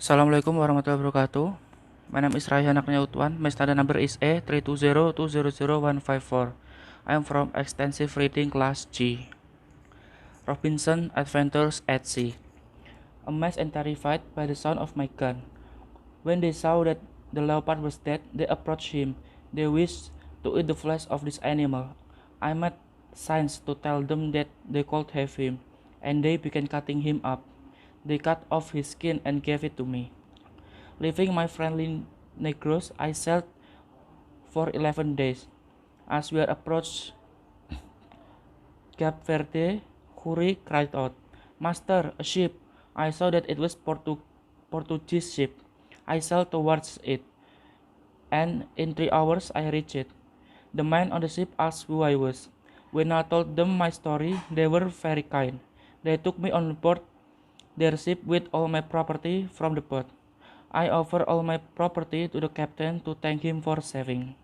Assalamualaikum warahmatullahi wabarakatuh. My name is Raihan Aknyautuan. My standard number is A3202000154. I am from Extensive Reading Class G. Robinson Adventures at Sea. Amazed and terrified by the sound of my gun. When they saw that the leopard was dead, they approached him. They wished to eat the flesh of this animal. I made signs to tell them that they could have him, and they began cutting him up. They cut off his skin and gave it to me. Leaving my friendly negroes, I sailed for 11 days. As we approached Cape Verde, Huri cried out, "Master, a ship!" I saw that it was Portuguese ship. I sailed towards it, and in 3 hours I reached it. The men on the ship asked who I was. When I told them my story, they were very kind. They took me on board their ship with all my property from the boat. I offered all my property to the captain to thank him for saving.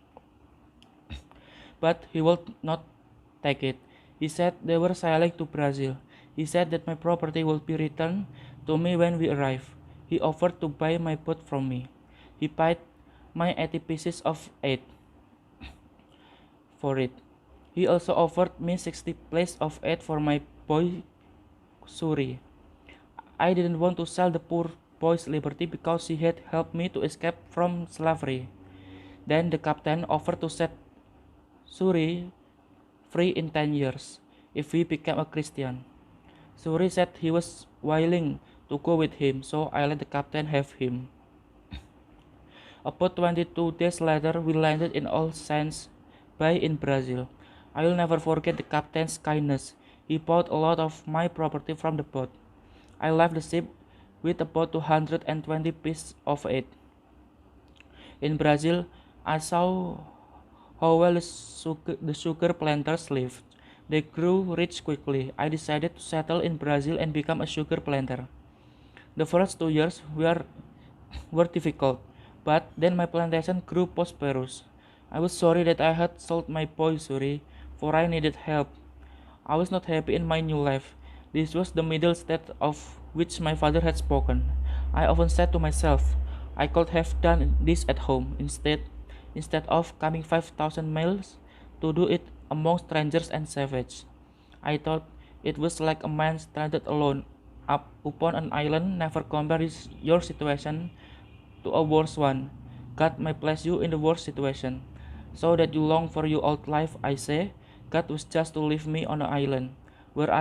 But he would not take it. He said they were sailing to Brazil. He said that my property would be returned to me when we arrive. He offered to buy my boat from me. He paid my 80 pieces of 8 for it. He also offered me 60 places of 8 for my boy Suri. I didn't want to sell the poor boy's liberty because he had helped me to escape from slavery. Then the captain offered to set Suri free in 10 years if he became a Christian. Suri said he was willing to go with him, so I let the captain have him. About 22 days later, we landed in All Saints Bay in Brazil. I will never forget the captain's kindness. He bought a lot of my property from the boat. I left the ship with about 220 pieces of it. In Brazil, I saw how well the sugar planters lived. They grew rich quickly. I decided to settle in Brazil and become a sugar planter. The first 2 years were difficult, but then my plantation grew prosperous. I was sorry that I had sold my boy Suri, for I needed help. I was not happy in my new life. This was the middle state of which my father had spoken. I often said to myself, I could have done this at home instead of coming 5,000 miles to do it among strangers and savages. I thought it was like a man stranded alone up upon an island. Never compare your situation to a worse one. God may place you in the worst situation, so that you long for your old life. I say, God was just to leave me on an island where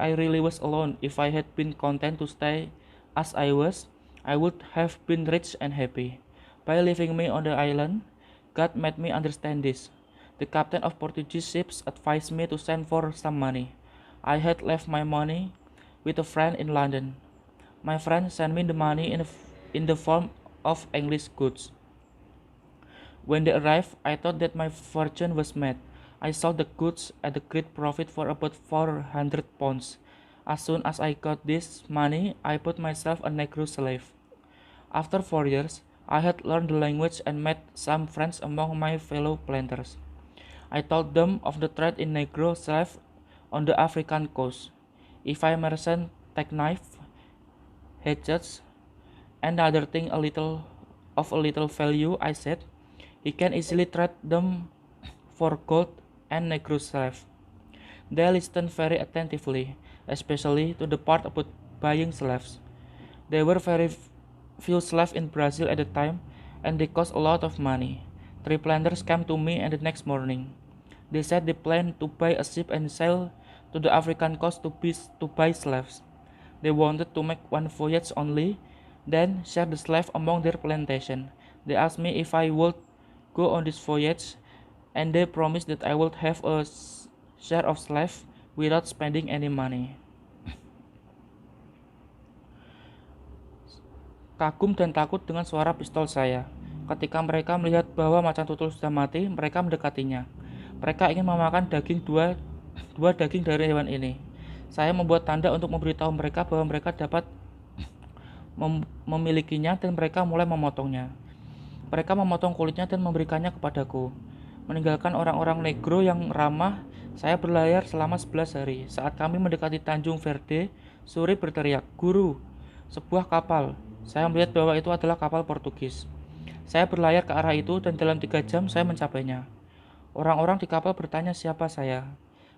I really was alone. If I had been content to stay as I was, I would have been rich and happy. By leaving me on the island, God made me understand this. The captain of Portuguese ships advised me to send for some money. I had left my money with a friend in London. My friend sent me the money in the form of English goods. When they arrived, I thought that my fortune was made. I sold the goods at a great profit for about 400 pounds. As soon as I got this money, I put myself a Negro slave. After 4 years, I had learned the language and made some friends among my fellow planters. I told them of the trade in Negro slave on the African coast. If a merchant take knife, hatchets, and other thing a little value, I said, he can easily trade them for gold and Negro slave. They listened very attentively, especially to the part about buying slaves. There were very few slaves in Brazil at the time, and they cost a lot of money. 3 planters came to me and the next morning. They said they planned to buy a ship and sail to the African coast to buy slaves. They wanted to make one voyage only, then share the slave among their plantation. They asked me if I would go on this voyage, and they promised that I would have a share of slave without spending any money. Kagum dan takut dengan suara pistol saya. Ketika mereka melihat bahwa macan tutul sudah mati, mereka mendekatinya. Mereka ingin memakan dua daging dari hewan ini. Saya membuat tanda untuk memberitahu mereka bahwa mereka dapat memilikinya, dan mereka mulai memotongnya. Mereka memotong kulitnya dan memberikannya kepadaku. Meninggalkan orang-orang negro yang ramah, saya berlayar selama 11 hari. Saat kami mendekati Tanjung Verde, Suri berteriak, "Guru, sebuah kapal!" Saya melihat bahwa itu adalah kapal Portugis. Saya berlayar ke arah itu dan dalam 3 jam saya mencapainya. Orang-orang di kapal bertanya siapa saya.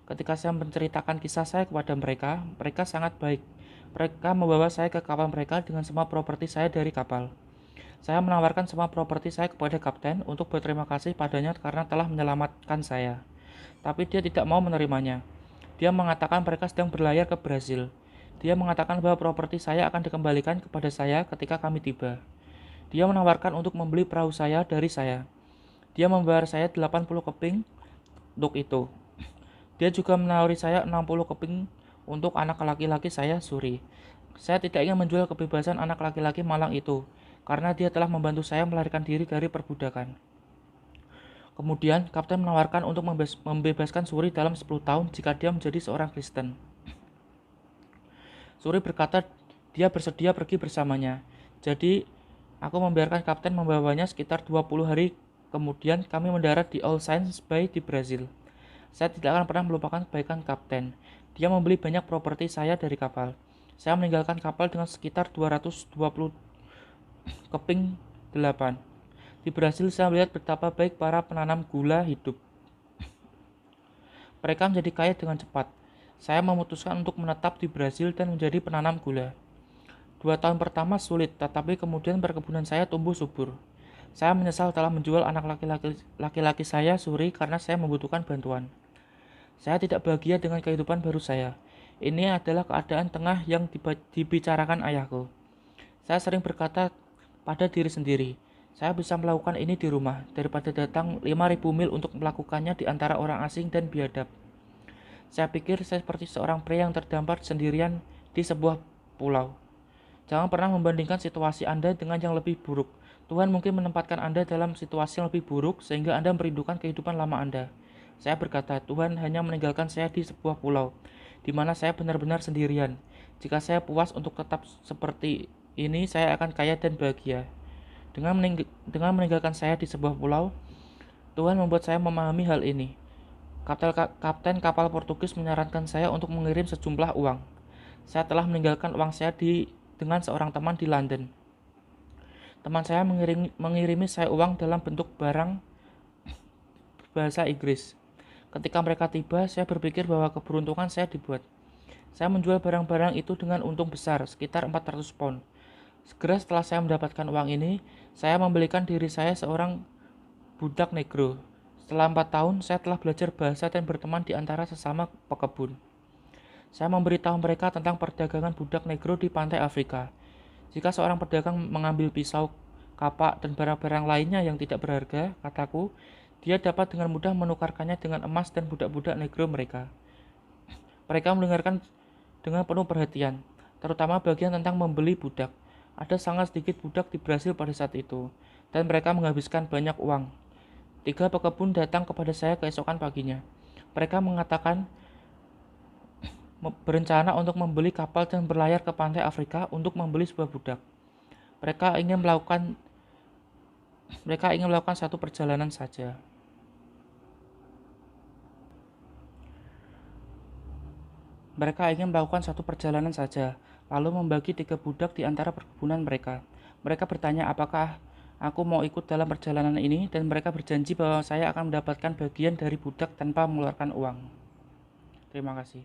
Ketika saya menceritakan kisah saya kepada mereka, mereka sangat baik. Mereka membawa saya ke kapal mereka dengan semua properti saya dari kapal. Saya menawarkan semua properti saya kepada kapten untuk berterima kasih padanya karena telah menyelamatkan saya. Tapi dia tidak mau menerimanya. Dia mengatakan mereka sedang berlayar ke Brazil. Dia mengatakan bahwa properti saya akan dikembalikan kepada saya ketika kami tiba. Dia menawarkan untuk membeli perahu saya dari saya. Dia membayar saya 80 keping untuk itu. Dia juga menawari saya 60 keping untuk anak laki-laki saya, Suri. Saya tidak ingin menjual kebebasan anak laki-laki malang itu, karena dia telah membantu saya melarikan diri dari perbudakan. Kemudian, kapten menawarkan untuk membebaskan Suri dalam 10 tahun jika dia menjadi seorang Kristen. Suri berkata dia bersedia pergi bersamanya. Jadi, aku membiarkan kapten membawanya sekitar 20 hari kemudian kami mendarat di All Saints Bay di Brazil. Saya tidak akan pernah melupakan kebaikan kapten. Dia membeli banyak properti saya dari kapal. Saya meninggalkan kapal dengan sekitar 220 keping 8. Di Brasil saya melihat betapa baik para penanam gula hidup. Mereka menjadi kaya dengan cepat. Saya memutuskan untuk menetap di Brasil dan menjadi penanam gula. 2 tahun pertama sulit, tetapi kemudian perkebunan saya tumbuh subur. Saya menyesal telah menjual anak laki-laki saya, Suri, karena saya membutuhkan bantuan. Saya tidak bahagia dengan kehidupan baru saya. Ini adalah keadaan tengah yang dibicarakan ayahku. Saya sering berkata pada diri sendiri, saya bisa melakukan ini di rumah, daripada datang 5.000 mil untuk melakukannya di antara orang asing dan biadab. Saya pikir saya seperti seorang pria yang terdampar sendirian di sebuah pulau. Jangan pernah membandingkan situasi Anda dengan yang lebih buruk. Tuhan mungkin menempatkan Anda dalam situasi yang lebih buruk sehingga Anda merindukan kehidupan lama Anda. Saya berkata, Tuhan hanya meninggalkan saya di sebuah pulau, di mana saya benar-benar sendirian. Jika saya puas untuk tetap seperti ini, saya akan kaya dan bahagia. Dengan meninggalkan saya di sebuah pulau, Tuhan membuat saya memahami hal ini. Kapten kapal Portugis menyarankan saya untuk mengirim sejumlah uang. Saya telah meninggalkan uang saya dengan seorang teman di London. Teman saya mengirimi saya uang dalam bentuk barang berbahasa Inggris. Ketika mereka tiba, saya berpikir bahwa keberuntungan saya dibuat. Saya menjual barang-barang itu dengan untung besar, sekitar 400 pound. Segera setelah saya mendapatkan uang ini, saya membelikan diri saya seorang budak negro. Setelah 4 tahun, saya telah belajar bahasa dan berteman di antara sesama pekebun. Saya memberitahu mereka tentang perdagangan budak negro di pantai Afrika. Jika seorang pedagang mengambil pisau, kapak, dan barang-barang lainnya yang tidak berharga, kataku, dia dapat dengan mudah menukarkannya dengan emas dan budak-budak negro mereka. Mereka mendengarkan dengan penuh perhatian, terutama bagian tentang membeli budak. Ada sangat sedikit budak di Brasil pada saat itu, dan mereka menghabiskan banyak uang. 3 pekebun datang kepada saya keesokan paginya. Mereka mengatakan berencana untuk membeli kapal dan berlayar ke pantai Afrika untuk membeli sebuah budak. Mereka ingin melakukan satu perjalanan saja. Lalu membagi 3 budak di antara perkebunan mereka. Mereka bertanya apakah aku mau ikut dalam perjalanan ini, dan mereka berjanji bahwa saya akan mendapatkan bagian dari budak tanpa mengeluarkan uang. Terima kasih.